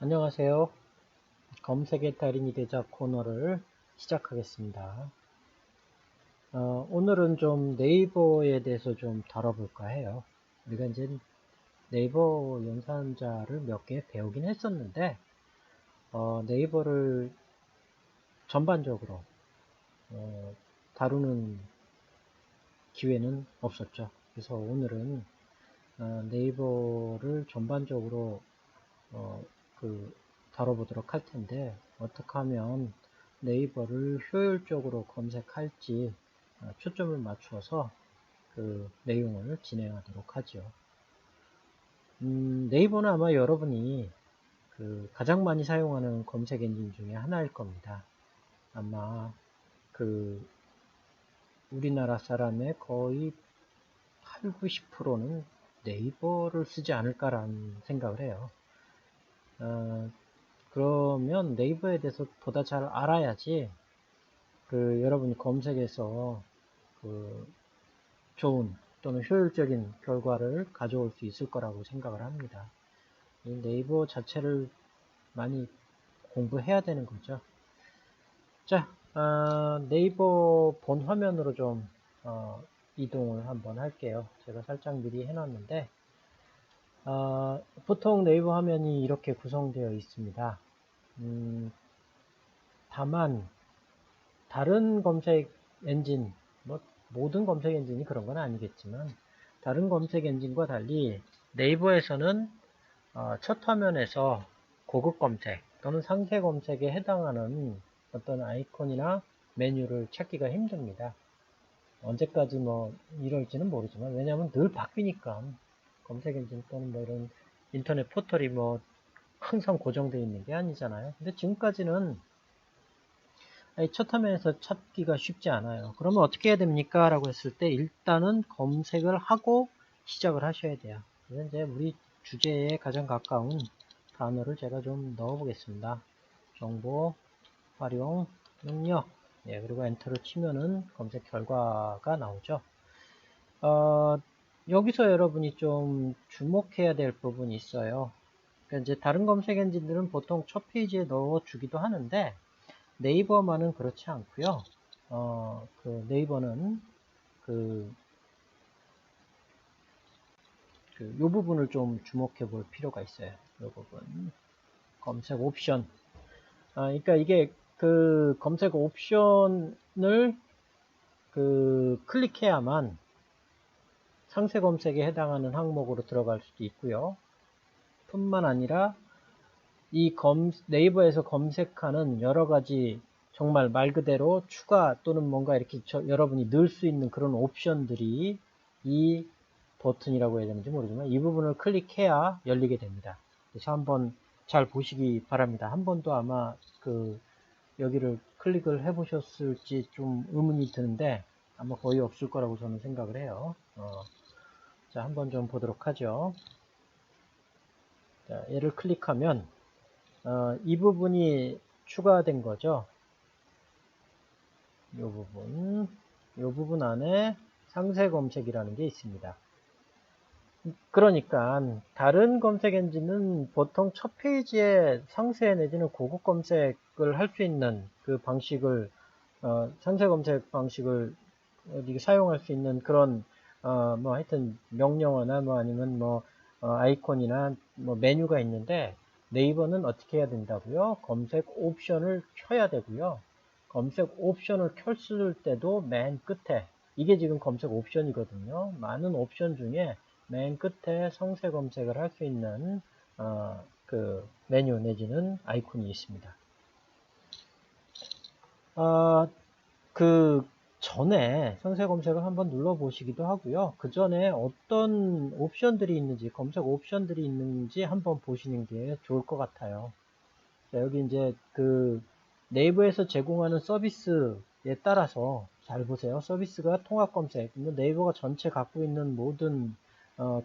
안녕하세요. 검색의 달인이 되자 코너를 시작하겠습니다. 오늘은 좀 네이버에 대해서 좀 다뤄볼까 해요. 우리가 이제 네이버 연산자를 몇 개 배우긴 했었는데, 네이버를 전반적으로 다루는 기회는 없었죠. 그래서 오늘은 네이버를 전반적으로 어, 다뤄보도록 할 텐데, 어떻게 하면 네이버를 효율적으로 검색할지 초점을 맞추어서 그 내용을 진행하도록 하죠. 네이버는 아마 여러분이 가장 많이 사용하는 검색 엔진 중에 하나일 겁니다. 아마 우리나라 사람의 거의 8, 90%는 네이버를 쓰지 않을까라는 생각을 해요. 그러면 네이버에 대해서 보다 잘 알아야지 여러분이 검색에서 좋은 또는 효율적인 결과를 가져올 수 있을 거라고 생각을 합니다. 이 네이버 자체를 많이 공부해야 되는 거죠. 자, 네이버 본 화면으로 좀 이동을 한번 할게요. 제가 살짝 미리 해놨는데 보통 네이버 화면이 이렇게 구성되어 있습니다. 다만 다른 검색 엔진, 모든 검색 엔진이 그런 건 아니겠지만 다른 검색 엔진과 달리 네이버에서는 첫 화면에서 고급 검색 또는 상세 검색에 해당하는 어떤 아이콘이나 메뉴를 찾기가 힘듭니다. 언제까지 이럴지는 모르지만, 왜냐하면 늘 바뀌니까 검색 엔진 또는 이런 인터넷 포털이 항상 고정되어 있는 게 아니잖아요. 근데 지금까지는 첫 화면에서 찾기가 쉽지 않아요. 그러면 어떻게 해야 됩니까? 라고 했을 때 일단은 검색을 하고 시작을 하셔야 돼요. 그래서 이제 우리 주제에 가장 가까운 단어를 제가 좀 넣어 보겠습니다. 정보 활용 능력. 그리고 엔터를 치면은 검색 결과가 나오죠. 여기서 여러분이 좀 주목해야 될 부분이 있어요. 그러니까 이제 다른 검색 엔진들은 보통 첫 페이지에 넣어 주기도 하는데 네이버만은 그렇지 않고요. 네이버는 요 부분을 좀 주목해 볼 필요가 있어요. 요 부분. 검색 옵션. 그러니까 이게 검색 옵션을 클릭해야만 상세 검색에 해당하는 항목으로 들어갈 수도 있고요. 뿐만 아니라 네이버에서 검색하는 여러 가지 정말 말 그대로 추가 또는 뭔가 이렇게 여러분이 넣을 수 있는 그런 옵션들이 이 버튼이라고 해야 되는지 모르지만 이 부분을 클릭해야 열리게 됩니다. 그래서 한번 잘 보시기 바랍니다. 한 번도 아마 여기를 클릭을 해 보셨을지 좀 의문이 드는데 아마 거의 없을 거라고 저는 생각을 해요. 자, 한번 좀 보도록 하죠. 자, 얘를 클릭하면 이 부분이 추가된 거죠. 이 부분 안에 상세 검색이라는 게 있습니다. 그러니까 다른 검색 엔진은 보통 첫 페이지에 상세 내지는 고급 검색을 할 수 있는 그 방식을 상세 검색 방식을 사용할 수 있는 그런 하여튼 명령어나 아니면 아이콘이나 메뉴가 있는데 네이버는 어떻게 해야 된다고요? 검색 옵션을 켜야 되고요. 검색 옵션을 켰을 때도 맨 끝에 이게 지금 검색 옵션이거든요. 많은 옵션 중에 맨 끝에 상세 검색을 할 수 있는 메뉴 내지는 아이콘이 있습니다. 전에 상세 검색을 한번 눌러보시기도 하고요. 그 전에 어떤 옵션들이 있는지, 검색 옵션들이 있는지 한번 보시는 게 좋을 것 같아요. 자, 여기 이제 네이버에서 제공하는 서비스에 따라서 잘 보세요. 서비스가 통합 검색. 네이버가 전체 갖고 있는 모든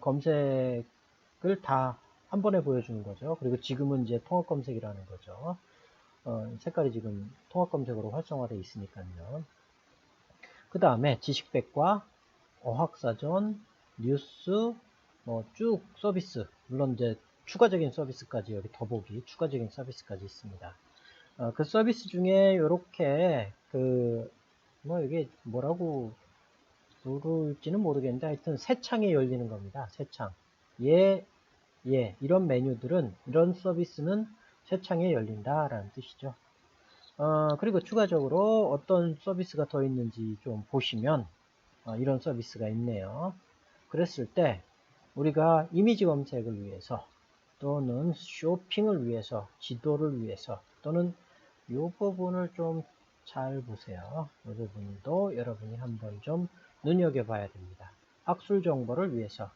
검색을 다 한 번에 보여주는 거죠. 그리고 지금은 이제 통합 검색이라는 거죠. 색깔이 지금 통합 검색으로 활성화되어 있으니까요. 그 다음에 지식백과, 어학사전, 뉴스, 쭉 서비스. 물론 이제 추가적인 서비스까지 여기 더보기 추가적인 서비스까지 있습니다. 그 서비스 중에 이렇게 뭐 이게 뭐라고 부를지는 모르겠는데 하여튼 새 창이 열리는 겁니다. 새 창. 이런 메뉴들은 이런 서비스는 새 창에 열린다라는 뜻이죠. 그리고 추가적으로 어떤 서비스가 더 있는지 좀 보시면 이런 서비스가 있네요. 그랬을 때 우리가 이미지 검색을 위해서 또는 쇼핑을 위해서 지도를 위해서 또는 이 부분을 좀 잘 보세요. 이 부분도 여러분이 한번 좀 눈여겨봐야 됩니다. 학술 정보를 위해서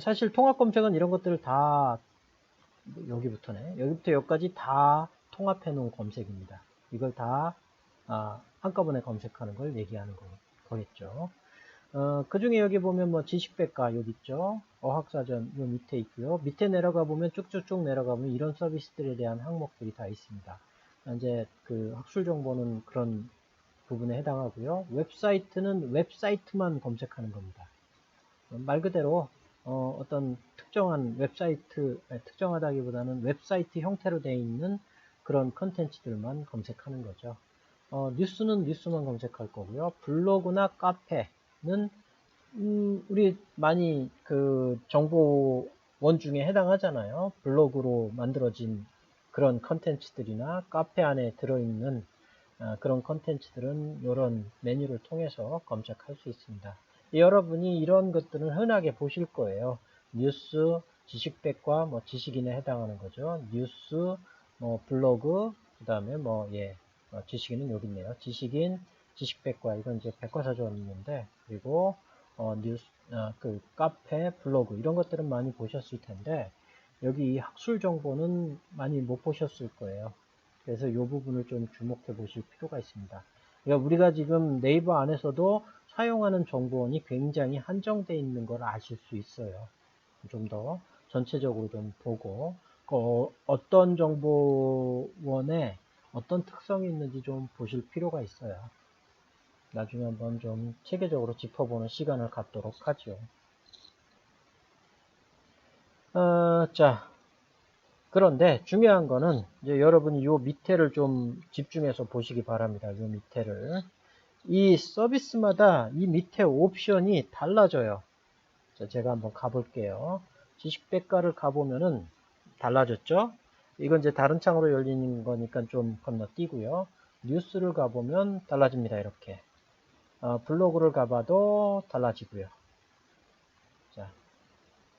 사실 통합 검색은 이런 것들을 다 여기부터네. 여기부터 여기까지 다 통합해 놓은 검색입니다. 이걸 다 한꺼번에 검색하는 걸 얘기하는 거겠죠. 그 중에 여기 보면 뭐 지식백과 여기 있죠. 어학사전 요 밑에 있고요. 밑에 내려가 보면 쭉쭉쭉 내려가 보면 이런 서비스들에 대한 항목들이 다 있습니다. 이제 그 학술 정보는 그런 부분에 해당하고요. 웹사이트는 웹사이트만 검색하는 겁니다. 말 그대로 어떤 특정한 웹사이트, 특정하다기보다는 웹사이트 형태로 되어 있는 그런 컨텐츠들만 검색하는 거죠. 뉴스는 뉴스만 검색할 거고요. 블로그나 카페는 우리 많이 그 정보원 중에 해당하잖아요. 블로그로 만들어진 그런 컨텐츠들이나 카페 안에 들어있는 그런 컨텐츠들은 이런 메뉴를 통해서 검색할 수 있습니다. 여러분이 이런 것들은 흔하게 보실 거예요. 뉴스, 지식백과, 뭐 지식인에 해당하는 거죠. 뉴스, 뭐 블로그, 그 다음에 지식인은 여기 있네요. 지식인, 지식백과, 이건 이제 백과사전인데, 그리고 뉴스, 그 카페, 블로그 이런 것들은 많이 보셨을 텐데 여기 학술 정보는 많이 못 보셨을 거예요. 그래서 이 부분을 좀 주목해 보실 필요가 있습니다. 그러니까 우리가 지금 네이버 안에서도 사용하는 정보원이 굉장히 한정되어 있는 걸 아실 수 있어요. 좀 더 전체적으로 좀 보고 어떤 정보원에 어떤 특성이 있는지 좀 보실 필요가 있어요. 나중에 한번 좀 체계적으로 짚어보는 시간을 갖도록 하죠. 자, 그런데 중요한 거는 이제 여러분이 요 밑에를 좀 집중해서 보시기 바랍니다. 요 밑에를. 이 서비스마다 이 밑에 옵션이 달라져요. 자, 제가 한번 가볼게요. 지식백과를 가보면은 달라졌죠? 이건 이제 다른 창으로 열리는 거니까 좀 건너뛰고요. 뉴스를 가보면 달라집니다. 이렇게. 블로그를 가봐도 달라지고요. 자,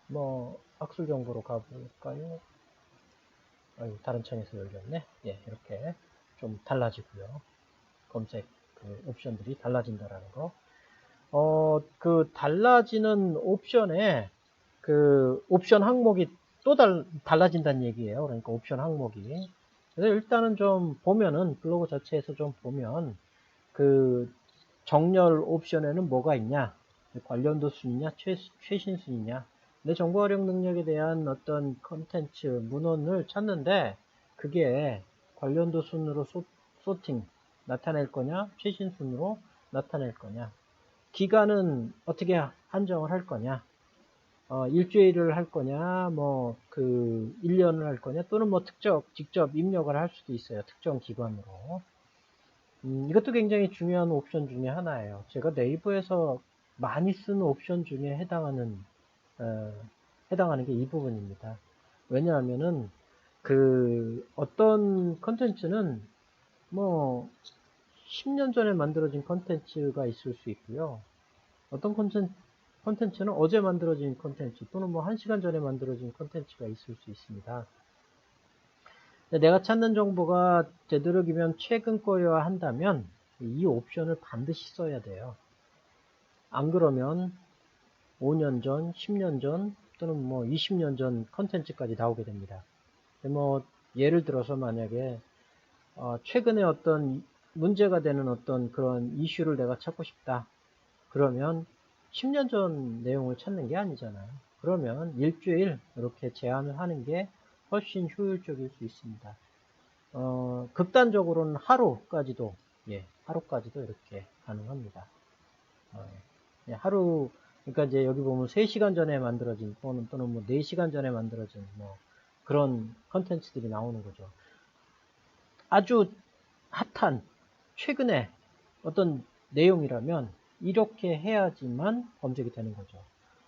뭐 학술 정보로 가볼까요? 다른 창에서 열렸네. 예, 이렇게 좀 달라지고요. 검색 그 옵션들이 달라진다라는 거. 그 달라지는 옵션에 그 옵션 항목이 또 달라진다는 얘기예요. 그러니까 옵션 항목이. 그래서 일단은 좀 보면은 블로그 자체에서 좀 보면 그 정렬 옵션에는 뭐가 있냐? 관련도 순이냐? 최신 순이냐? 내 정보 활용 능력에 대한 어떤 컨텐츠, 문헌을 찾는데 그게 관련도 순으로 소팅 나타낼 거냐? 최신 순으로 나타낼 거냐? 기간은 어떻게 한정을 할 거냐? 일주일을 할 거냐? 1년을 할 거냐? 또는 직접 입력을 할 수도 있어요. 특정 기관으로. 이것도 굉장히 중요한 옵션 중에 하나예요. 제가 네이버에서 많이 쓰는 옵션 중에 해당하는 게 이 부분입니다. 왜냐하면은 어떤 컨텐츠는 10년 전에 만들어진 컨텐츠가 있을 수 있고요. 어떤 컨텐츠는 어제 만들어진 컨텐츠 또는 1시간 전에 만들어진 컨텐츠가 있을 수 있습니다. 내가 찾는 정보가 되도록이면 최근 거여야 한다면 이 옵션을 반드시 써야 돼요. 안 그러면 5년 전, 10년 전 또는 20년 전 컨텐츠까지 나오게 됩니다. 예를 들어서 만약에 최근에 어떤 문제가 되는 어떤 그런 이슈를 내가 찾고 싶다. 그러면 10년 전 내용을 찾는 게 아니잖아요. 그러면 일주일 이렇게 제한을 하는 게 훨씬 효율적일 수 있습니다. 극단적으로는 하루까지도 이렇게 가능합니다. 하루 그러니까 이제 여기 보면 3시간 전에 만들어진 또는 뭐 4시간 전에 만들어진 뭐 그런 컨텐츠들이 나오는 거죠. 아주 핫한 최근에 어떤 내용이라면 이렇게 해야지만 검색이 되는 거죠.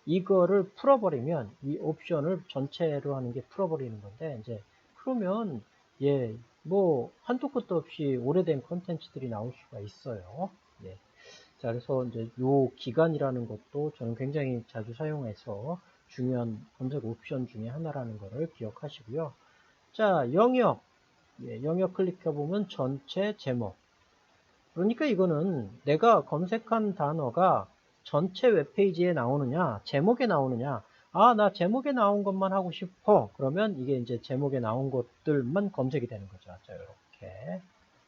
이거를 풀어버리면 이 옵션을 전체로 하는 게 풀어버리는 건데 이제 그러면 예, 뭐 한도 끝도 없이 오래된 컨텐츠들이 나올 수가 있어요. 예. 자, 그래서 이제 요 기간이라는 것도 저는 굉장히 자주 사용해서 중요한 검색 옵션 중에 하나라는 것을 기억하시고요. 자, 영역. 예, 영역 클릭해보면 전체 제목. 그러니까 이거는 내가 검색한 단어가 전체 웹페이지에 나오느냐, 제목에 나오느냐. 아, 나 제목에 나온 것만 하고 싶어. 그러면 이게 이제 제목에 나온 것들만 검색이 되는 거죠. 자,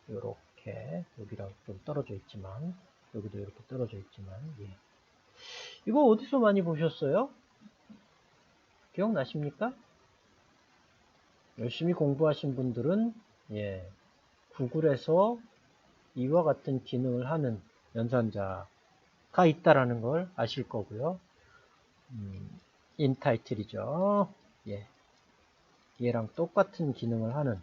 요렇게, 여기랑 좀 떨어져 있지만, 여기도 이렇게 떨어져 있지만, 예. 이거 어디서 많이 보셨어요? 기억나십니까? 열심히 공부하신 분들은, 예, 구글에서 이와 같은 기능을 하는 연산자가 있다라는 걸 아실 거고요. 인타이틀이죠. 예, 얘랑 똑같은 기능을 하는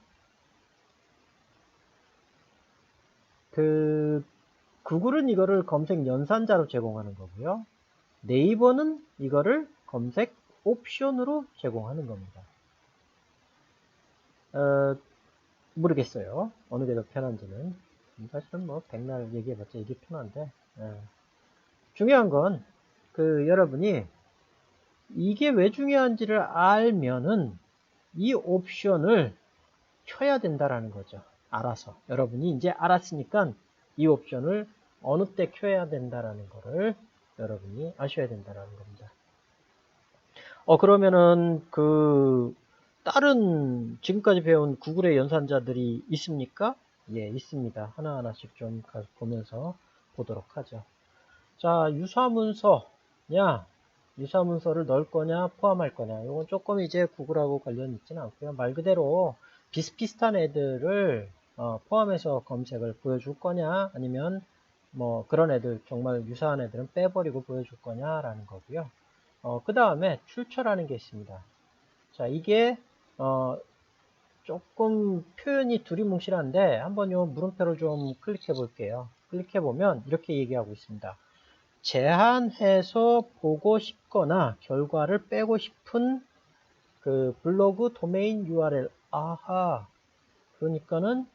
구글은 이거를 검색 연산자로 제공하는 거고요. 네이버는 이거를 검색 옵션으로 제공하는 겁니다. 모르겠어요. 어느 게 더 편한지는. 사실은 뭐 백날 얘기해봤자 이게 편한데 중요한 건 여러분이 이게 왜 중요한지를 알면은 이 옵션을 켜야 된다라는 거죠. 알아서 여러분이 이제 알았으니까 이 옵션을 어느 때 켜야 된다라는 거를 여러분이 아셔야 된다라는 겁니다. 그러면은 다른 지금까지 배운 구글의 연산자들이 있습니까? 예, 있습니다. 하나하나씩 좀 보면서 보도록 하죠. 자, 유사문서를 넣을 거냐, 포함할 거냐. 이건 조금 이제 구글하고 관련 있지는 않고요. 말 그대로 비슷비슷한 애들을 포함해서 검색을 보여줄 거냐, 아니면 뭐 그런 애들, 정말 유사한 애들은 빼버리고 보여줄 거냐라는 거고요. 그 다음에 출처라는 게 있습니다. 자, 이게 조금 표현이 두리뭉실한데 한번 요 물음표를 좀 클릭해 볼게요. 클릭해 보면 이렇게 얘기하고 있습니다. 제한해서 보고 싶거나 결과를 빼고 싶은 블로그 도메인 URL. 아하. 그러니까는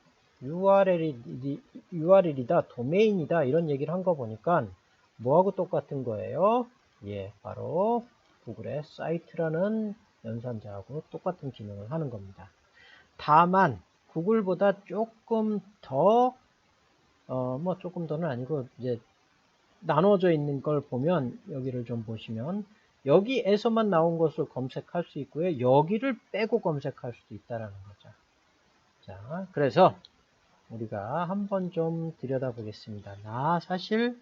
URL이다, 도메인이다 이런 얘기를 한 거 보니까 뭐하고 똑같은 거예요? 예, 바로 구글의 사이트라는 연산자하고 똑같은 기능을 하는 겁니다. 다만 구글보다 조금 더 뭐 조금 더는 아니고 이제 나눠져 있는 걸 보면 여기를 좀 보시면 여기에서만 나온 것을 검색할 수 있고요. 여기를 빼고 검색할 수도 있다는 거죠. 자, 그래서 우리가 한번 좀 들여다보겠습니다. 나 사실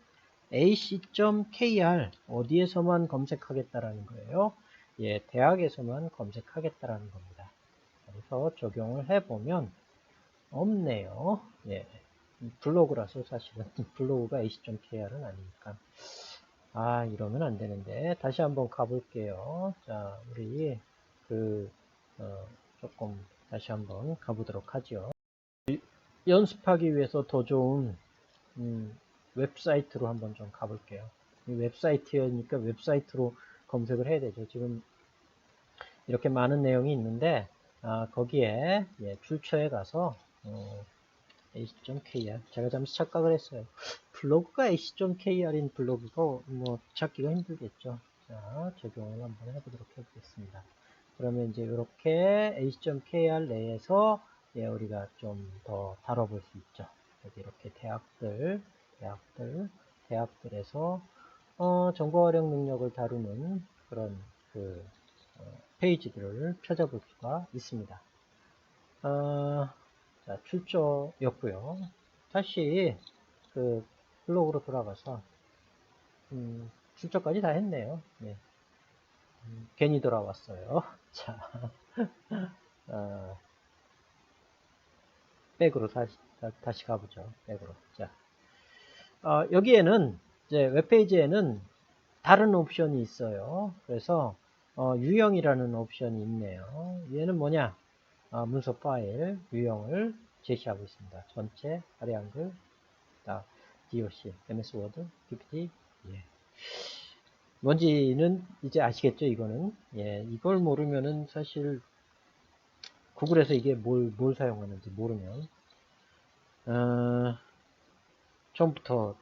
ac.kr 어디에서만 검색하겠다라는 거예요. 예, 대학에서만 검색하겠다라는 겁니다. 그래서 적용을 해보면 없네요. 예, 블로그라서 사실은 블로그가 ac.kr은 아니니까. 이러면 안 되는데 다시 한번 가볼게요. 자, 우리 조금 다시 한번 가보도록 하죠. 연습하기 위해서 더 좋은 웹사이트로 한번 좀 가볼게요. 이 웹사이트니까 웹사이트로 검색을 해야 되죠. 지금 이렇게 많은 내용이 있는데 거기에 출처에 가서 ac.kr 제가 잠시 착각을 했어요. 블로그가 ac.kr인 블로그가 뭐 찾기가 힘들겠죠. 자, 적용을 한번 해보도록 해보겠습니다. 그러면 이제 이렇게 ac.kr 내에서 우리가 좀 더 다뤄볼 수 있죠. 여기 이렇게 대학들에서 정보 활용 능력을 다루는 그런 페이지들을 찾아볼 수가 있습니다. 자, 출처였고요. 다시 블로그로 돌아가서 출처까지 다 했네요. 네. 괜히 돌아왔어요. 자, 백으로 다시 가보죠. 백으로. 자, 여기에는 이제 웹페이지에는 다른 옵션이 있어요. 그래서 유형이라는 옵션이 있네요. 얘는 뭐냐? 문서 파일 유형을 제시하고 있습니다. 전체, 아래 한글, DOC, MS 워드, PPT. 예. 뭔지는 이제 아시겠죠? 이거는. 예, 이걸 모르면은 사실 구글에서 이게 뭘 사용하는지 모르면 처음부터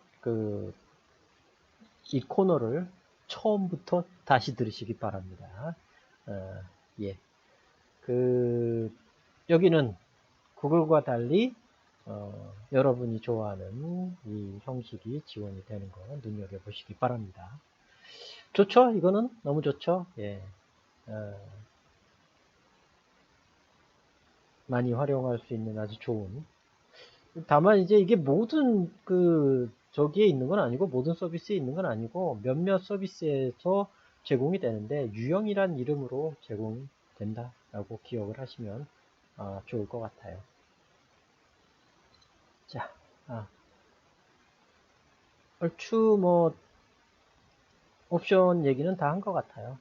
이 코너를 처음부터 다시 들으시기 바랍니다. 예. 여기는 구글과 달리 여러분이 좋아하는 이 형식이 지원이 되는 거 눈여겨보시기 바랍니다. 좋죠? 이거는 너무 좋죠? 예. 많이 활용할 수 있는 아주 좋은. 다만 이제 이게 모든 저기에 있는 건 아니고 모든 서비스에 있는 건 아니고 몇몇 서비스에서 제공이 되는데 유형이란 이름으로 제공된다라고 기억을 하시면 좋을 것 같아요. 자, 얼추 뭐 옵션 얘기는 다 한 것 같아요.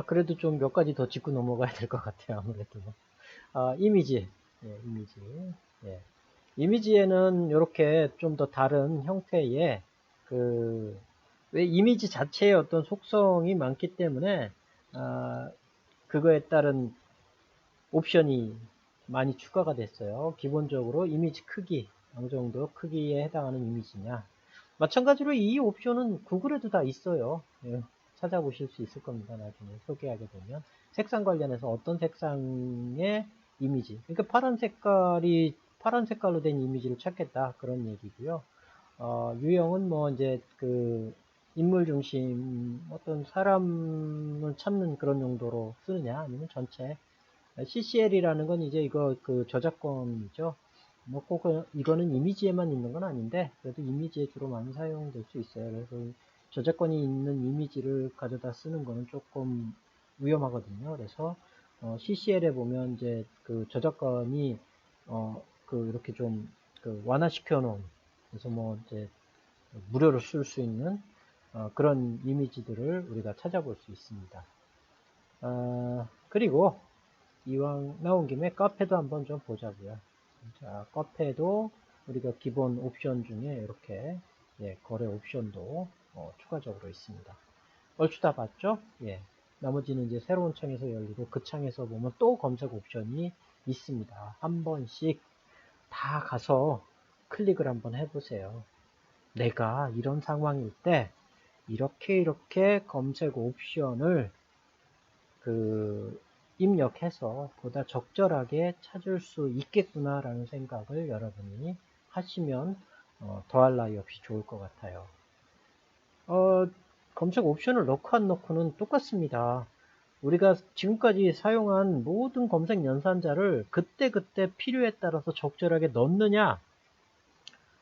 그래도 좀 몇 가지 더 짚고 넘어가야 될 것 같아요. 아무래도. 이미지. 예, 이미지. 예. 이미지에는 이렇게 좀 더 다른 형태의 왜 이미지 자체의 어떤 속성이 많기 때문에 그거에 따른 옵션이 많이 추가가 됐어요. 기본적으로 이미지 크기, 어느 정도 크기에 해당하는 이미지냐. 마찬가지로 이 옵션은 구글에도 다 있어요. 예, 찾아보실 수 있을 겁니다. 나중에 소개하게 되면. 색상 관련해서 어떤 색상의 이미지. 그러니까 파란 색깔로 된 이미지를 찾겠다. 그런 얘기고요. 유형은 뭐 이제 인물 중심 어떤 사람을 찾는 그런 용도로 쓰느냐 아니면 전체 CCL이라는 건 이제 이거 저작권이죠. 뭐 꼭 이거는 이미지에만 있는 건 아닌데 그래도 이미지에 주로 많이 사용될 수 있어요. 그래서 저작권이 있는 이미지를 가져다 쓰는 거는 조금 위험하거든요. 그래서 CCL에 보면 이제 저작권이 이렇게 좀 완화시켜 놓은 그래서 뭐 이제 무료로 쓸 수 있는 그런 이미지들을 우리가 찾아볼 수 있습니다. 그리고 이왕 나온 김에 카페도 한번 좀 보자고요. 자, 카페도 우리가 기본 옵션 중에 이렇게 거래 옵션도 추가적으로 있습니다. 얼추 다 봤죠? 예. 나머지는 이제 새로운 창에서 열리고 그 창에서 보면 또 검색 옵션이 있습니다. 한 번씩 다 가서 클릭을 한번 해보세요. 내가 이런 상황일 때 이렇게 검색 옵션을 입력해서 보다 적절하게 찾을 수 있겠구나 라는 생각을 여러분이 하시면 더할 나위 없이 좋을 것 같아요. 검색 옵션을 넣고 안 넣고는 똑같습니다. 우리가 지금까지 사용한 모든 검색 연산자를 그때그때 필요에 따라서 적절하게 넣느냐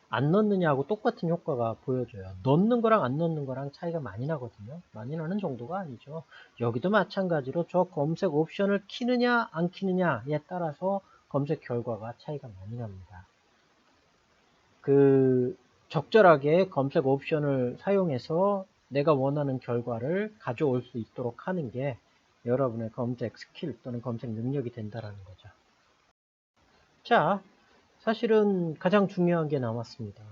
안 넣느냐하고 똑같은 효과가 보여져요. 넣는 거랑 안 넣는 거랑 차이가 많이 나거든요. 많이 나는 정도가 아니죠. 여기도 마찬가지로 저 검색 옵션을 키느냐 안 키느냐에 따라서 검색 결과가 차이가 많이 납니다. 적절하게 검색 옵션을 사용해서 내가 원하는 결과를 가져올 수 있도록 하는 게 여러분의 검색 스킬 또는 검색 능력이 된다는 거죠. 자, 사실은 가장 중요한 게 남았습니다.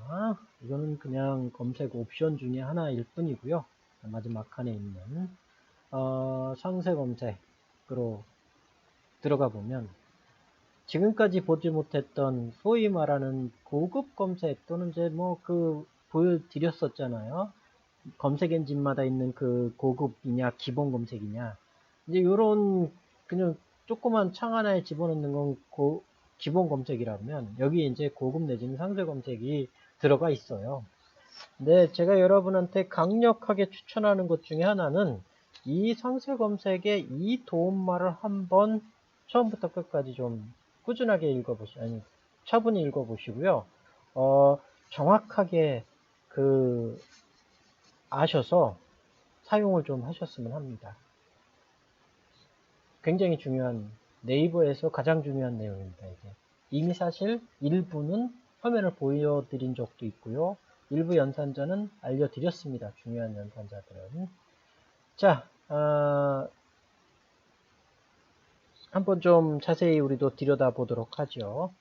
이거는 그냥 검색 옵션 중에 하나일 뿐이고요. 마지막 칸에 있는 상세 검색으로 들어가 보면 지금까지 보지 못했던 소위 말하는 고급 검색 또는 이제 보여드렸었잖아요. 검색 엔진마다 있는 고급이냐 기본 검색이냐 이제 요런 그냥 조그만 창 하나에 집어넣는 건 기본 검색이라면 여기 이제 고급 내지는 상세 검색이 들어가 있어요. 근데 제가 여러분한테 강력하게 추천하는 것 중에 하나는 이 상세 검색의 이 도움말을 한번 처음부터 끝까지 좀 꾸준하게 차분히 읽어보시고요. 정확하게 아셔서 사용을 좀 하셨으면 합니다. 굉장히 중요한 네이버에서 가장 중요한 내용입니다. 이게. 이미 사실 일부는 화면을 보여드린 적도 있고요. 일부 연산자는 알려드렸습니다. 중요한 연산자들은. 자, 한번 좀 자세히 우리도 들여다보도록 하죠.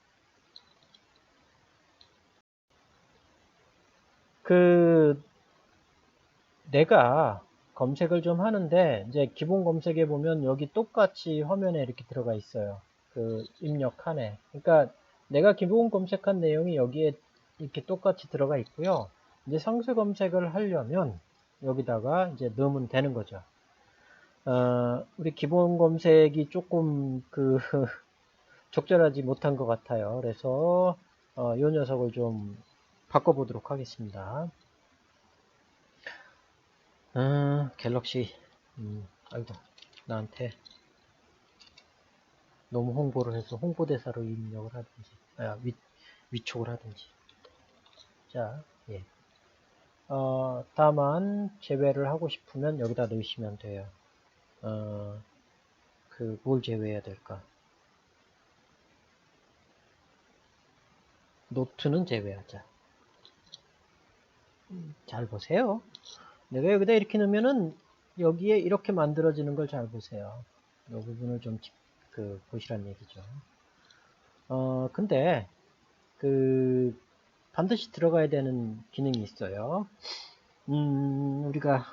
내가 검색을 좀 하는데, 이제 기본 검색에 보면 여기 똑같이 화면에 이렇게 들어가 있어요. 그 입력칸에. 그러니까 내가 기본 검색한 내용이 여기에 이렇게 똑같이 들어가 있고요. 이제 상세 검색을 하려면 여기다가 이제 넣으면 되는 거죠. 우리 기본 검색이 조금 적절하지 못한 것 같아요. 그래서 이 녀석을 좀 바꿔보도록 하겠습니다. 갤럭시. 아이고, 나한테 너무 홍보를 해서 홍보대사로 입력을 하든지, 위촉을 하든지. 자, 예. 다만 제외를 하고 싶으면 여기다 넣으시면 돼요. 뭘 제외해야 될까? 노트는 제외하자. 잘 보세요. 내가 여기다 이렇게 넣으면은 여기에 이렇게 만들어지는 걸 잘 보세요. 이 부분을 좀 보시란 얘기죠. 근데 반드시 들어가야 되는 기능이 있어요. 우리가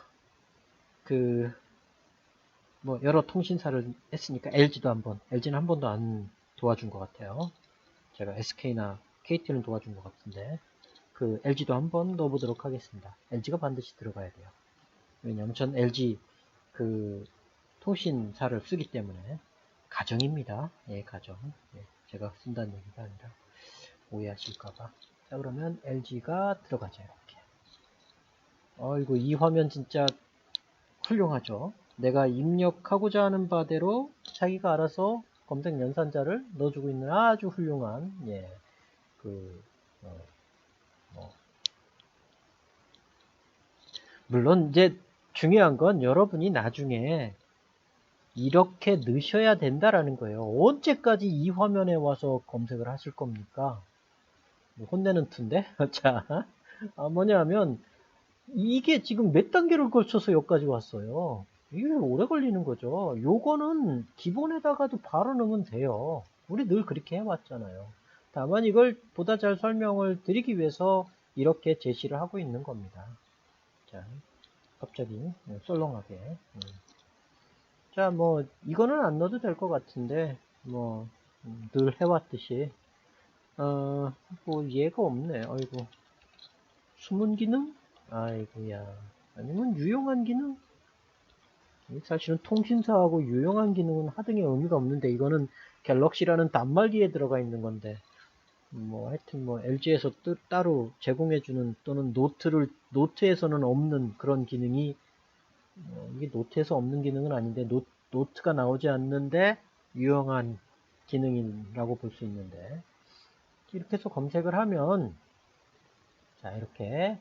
여러 통신사를 했으니까 LG는 한 번도 안 도와준 것 같아요. 제가 SK나 KT는 도와준 것 같은데, LG도 한번 넣어보도록 하겠습니다. LG가 반드시 들어가야 돼요. 왜냐면 전 LG 통신사를 쓰기 때문에. 가정입니다. 예, 가정. 예, 제가 쓴다는 얘기가 아니라 오해하실까봐. 자, 그러면 LG가 들어가죠. 이렇게. 이거 이 화면 진짜 훌륭하죠. 내가 입력하고자 하는 바대로 자기가 알아서 검색 연산자를 넣어주고 있는 아주 훌륭한, 예, 물론 이제 중요한 건 여러분이 나중에 이렇게 넣으셔야 된다라는 거예요. 언제까지 이 화면에 와서 검색을 하실 겁니까? 혼내는 투인데? 자, 뭐냐면 이게 지금 몇 단계를 걸쳐서 여기까지 왔어요. 이게 오래 걸리는 거죠. 요거는 기본에다가도 바로 넣으면 돼요. 우리 늘 그렇게 해왔잖아요. 다만 이걸 보다 잘 설명을 드리기 위해서 이렇게 제시를 하고 있는 겁니다. 자, 갑자기 썰렁하게. 자, 이거는 안 넣어도 될 것 같은데, 늘 해왔듯이. 얘가 없네. 아이고. 숨은 기능? 아이고야. 아니면 유용한 기능? 사실은 통신사하고 유용한 기능은 하등의 의미가 없는데, 이거는 갤럭시라는 단말기에 들어가 있는 건데, 하여튼 LG에서 따로 제공해주는 또는 노트에서는 없는 그런 기능이, 이게 노트에서 없는 기능은 아닌데, 노트가 나오지 않는데 유용한 기능이라고 볼 수 있는데, 이렇게 해서 검색을 하면, 자, 이렇게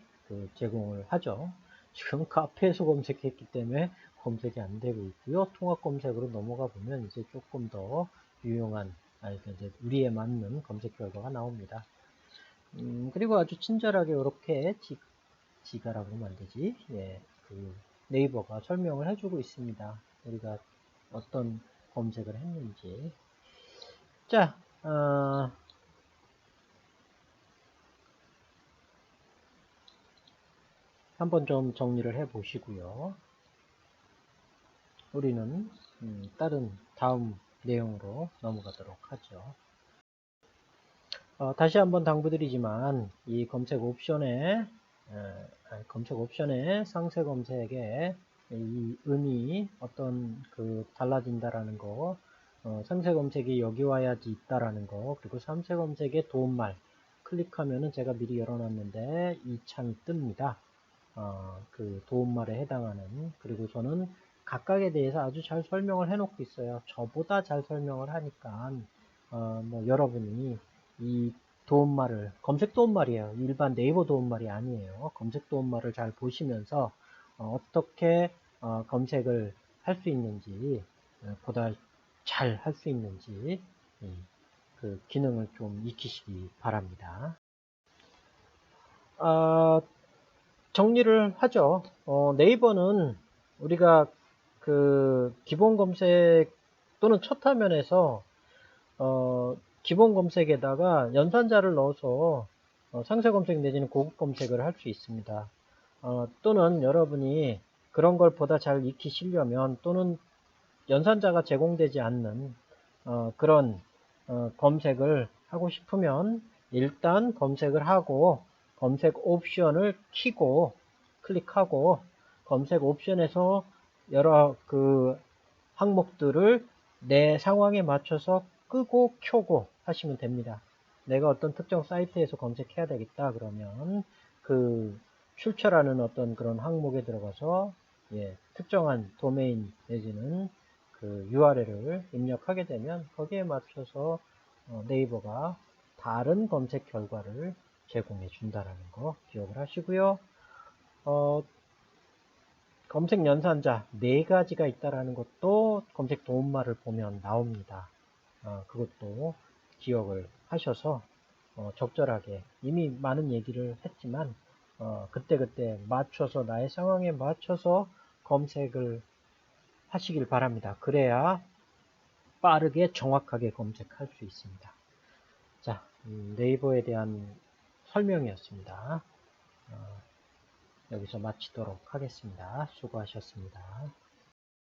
제공을 하죠. 지금 카페에서 검색했기 때문에 검색이 안 되고 있고요. 통합 검색으로 넘어가 보면 이제 조금 더 유용한, 이제 우리에 맞는 검색 결과가 나옵니다. 그리고 아주 친절하게 이렇게 지가라고 하면 안 되지. 예, 네이버가 설명을 해주고 있습니다. 우리가 어떤 검색을 했는지. 자, 한번 좀 정리를 해 보시고요. 우리는 다음 내용으로 넘어가도록 하죠. 다시 한번 당부드리지만 이 검색 옵션에 상세 검색에 이 의미 어떤 달라진다라는 거, 상세 검색이 여기 와야지 있다라는 거, 그리고 상세 검색의 도움말 클릭하면은 제가 미리 열어놨는데 이 창이 뜹니다. 도움말에 해당하는. 그리고 저는 각각에 대해서 아주 잘 설명을 해놓고 있어요. 저보다 잘 설명을 하니까 여러분이 이 도움말을, 검색 도움말이에요. 일반 네이버 도움말이 아니에요. 검색 도움말을 잘 보시면서 어떻게 검색을 할 수 있는지, 보다 잘 할 수 있는지 그 기능을 좀 익히시기 바랍니다. 정리를 하죠. 네이버는 우리가 그 기본 검색 또는 첫 화면에서 기본 검색에다가 연산자를 넣어서 상세 검색 내지는 고급 검색을 할 수 있습니다. 또는 여러분이 그런 걸 보다 잘 익히시려면 또는 연산자가 제공되지 않는 그런 검색을 하고 싶으면 일단 검색을 하고 검색 옵션을 키고 클릭하고 검색 옵션에서 여러 그 항목들을 내 상황에 맞춰서 끄고 켜고 하시면 됩니다. 내가 어떤 특정 사이트에서 검색해야 되겠다 그러면 그 출처라는 어떤 그런 항목에 들어가서 특정한 도메인 내지는 그 URL을 입력하게 되면 거기에 맞춰서 네이버가 다른 검색 결과를 제공해 준다라는 거 기억을 하시고요. 검색 연산자 4가지가 있다라는 것도 검색 도움말을 보면 나옵니다. 그것도 기억을 하셔서 적절하게 이미 많은 얘기를 했지만 그때그때 맞춰서 나의 상황에 맞춰서 검색을 하시길 바랍니다. 그래야 빠르게 정확하게 검색할 수 있습니다. 자, 네이버에 대한 설명이었습니다. 여기서 마치도록 하겠습니다. 수고하셨습니다.